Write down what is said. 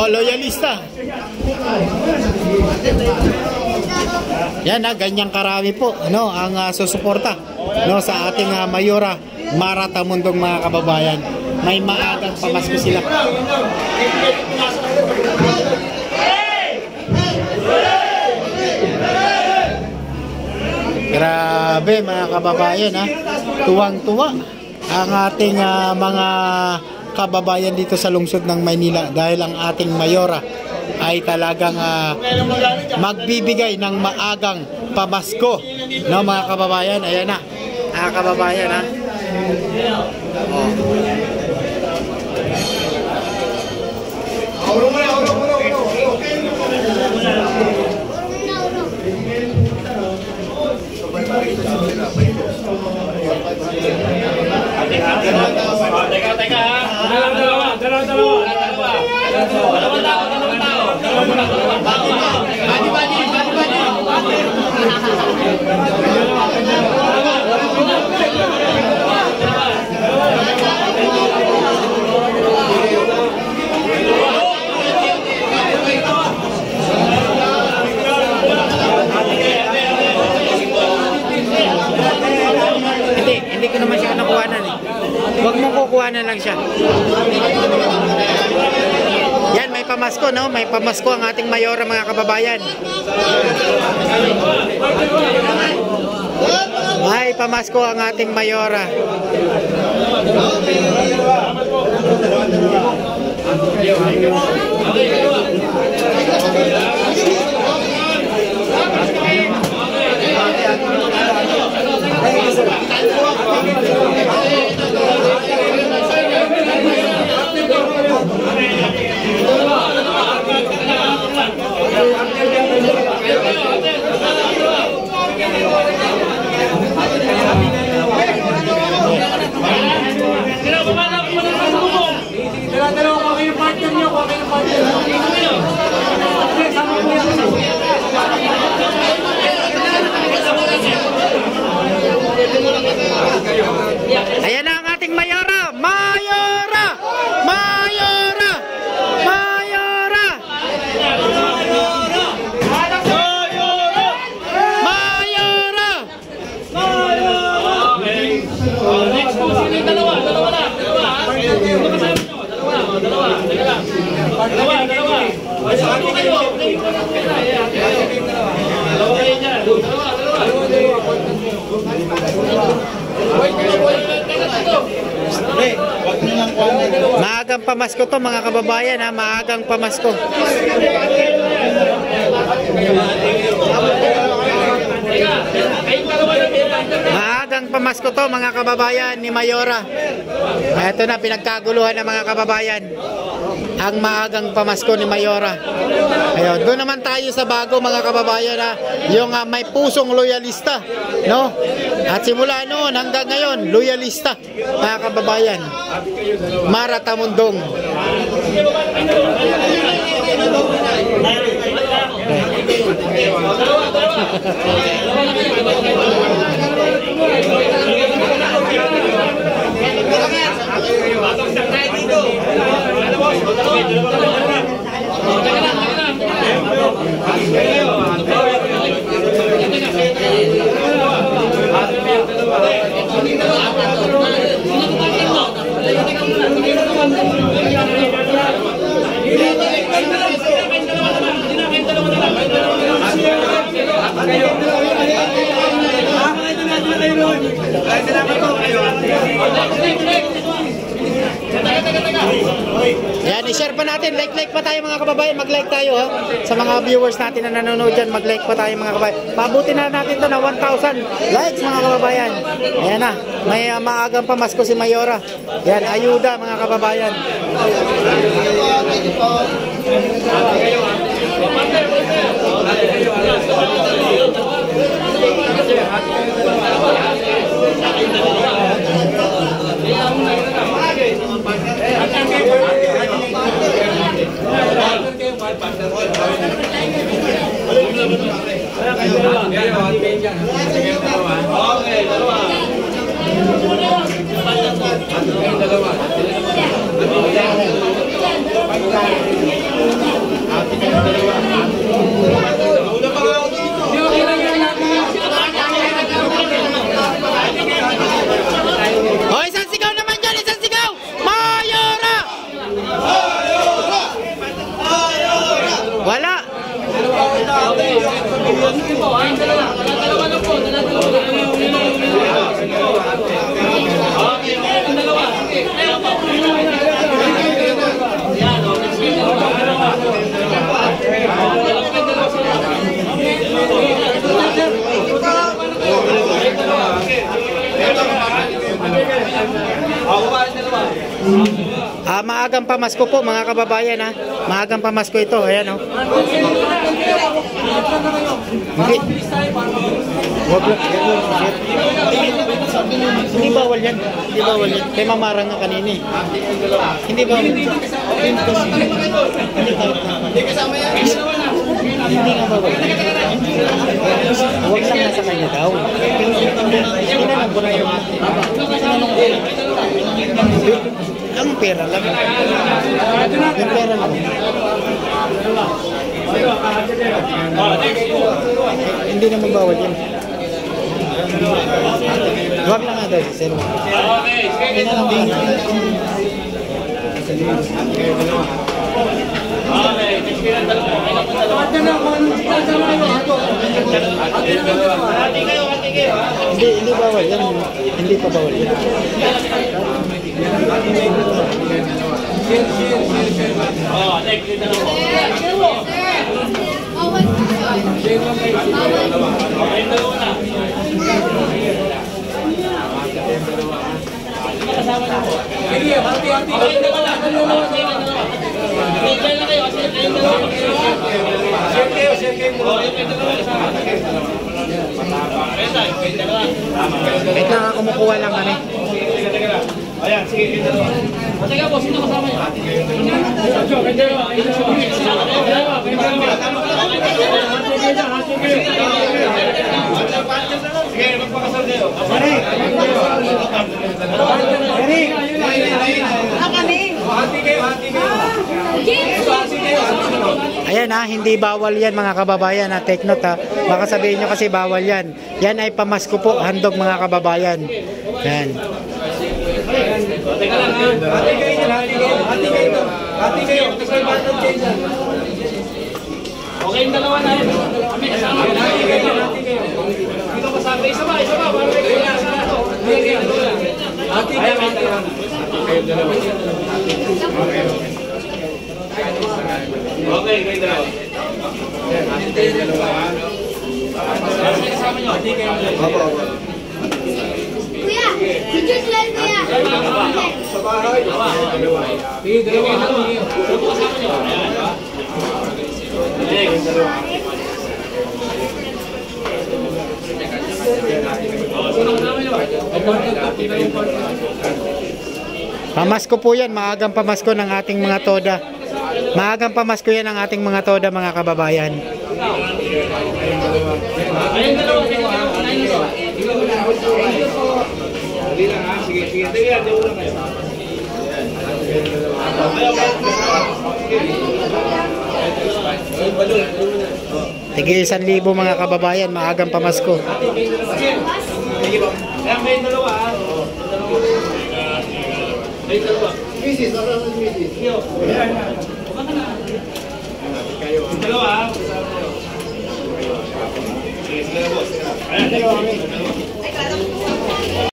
Oh, loyalista. Yan na, ganyang karami po, no, ang susuporta, no, sa ating Mayora Mara Tamundong, mga kababayan. May maagang pamasko sila. Grabe, mga kababayan, ha. Tuwang-tuwa ang ating mga kababayan dito sa lungsod ng Maynila dahil ang ating Mayora ay talagang magbibigay ng maagang pamasko, no, mga kababayan. Ayan na, mga kababayan, ha. Teka ha. Dalawang tao. Hindi ko naman siya nakuhanan eh. Huwag mong kukuhanan lang siya. Yan, may pamasko, no? May pamasko ang ating Mayora, mga kababayan. May pamasko ang ating Mayora. Ayan na ang ating Mayora! Mayora! Mayora! Mayora! Mayora! Next po, sino yung dalawa? Dalawa na. Maagang pamasko to, mga kababayan, ha? Maagang pamasko. Maagang pamasko to, mga kababayan, ni Mayora. Ito na, pinagkaguluhan ng mga kababayan. Ang maagang pamasko ni Mayora. Ayun, doon naman tayo sa bago, mga kababayan, ha? Yung may pusong loyalista, no? At simula noon hanggang ngayon, loyalista, mga kababayan. Mara Tamundong. Yan, i-share pa natin. Like pa tayo, mga kababayan. Mag-like tayo, ha? Sa mga viewers natin na nanonood dyan, mag-like pa tayo, mga kababayan. Pabuti na natin to na 1,000 likes, mga kababayan. Ayan na, may maagang pamasko si Mayora. Yan, ayuda, mga kababayan. Maagang pamasko po mga kababayan ha. Maagang pamasko ito. Ayan oh. Hindi. Wag lang. Hindi bawal yan. Hindi bawal yan. Kaya mamarang nga kanina eh. Hindi bawal. Hindi nga bawal. Huwag lang nasa kanya daw. Tinanong ko na yun. Ang pera lang. Yung pera lang. Hindi naman bawal yan. Huwag lang nga daw si Sir. Tinanong din. Hindi bawal yan. Hindi pa bawal yan. Wait lang, kumukuha lang kami. Ayan, sige. Sige po, sino kasama niyo? Sige, magpakasal kayo. Ayan ha, hindi bawal yan mga kababayan ha. Take note ha. Baka sabihin nyo kasi bawal yan. Yan ay pamasko po, handog mga kababayan. Yan. Teka lang ha. Hati kayo. Okay, yung dalawa na yun. Kami kasama. Hati kayo. Dito kasama. Isa ba? Para may kayo nasa ito. Hati kayo. Okay, kayo dalawa. Kasama nyo. Hati kayo. Kuya, video slide kuya. Sa bahay. Sige, dalawa. Kasama nyo. Next. Pamasko po yan, maagang pamasko ng ating mga toda. Maagang pamasko yan ng ating mga toda mga kababayan. Ayun dalawa. Dali lang ha. Sige. Dali lang. Dali lang kayo. Tigil 1,000 mga kababayan, maagang pamasko. Ayan, may dalawa ha. May dalawa. Misis, dalawa ha. Sige, boss. Ayan, dalawa kami.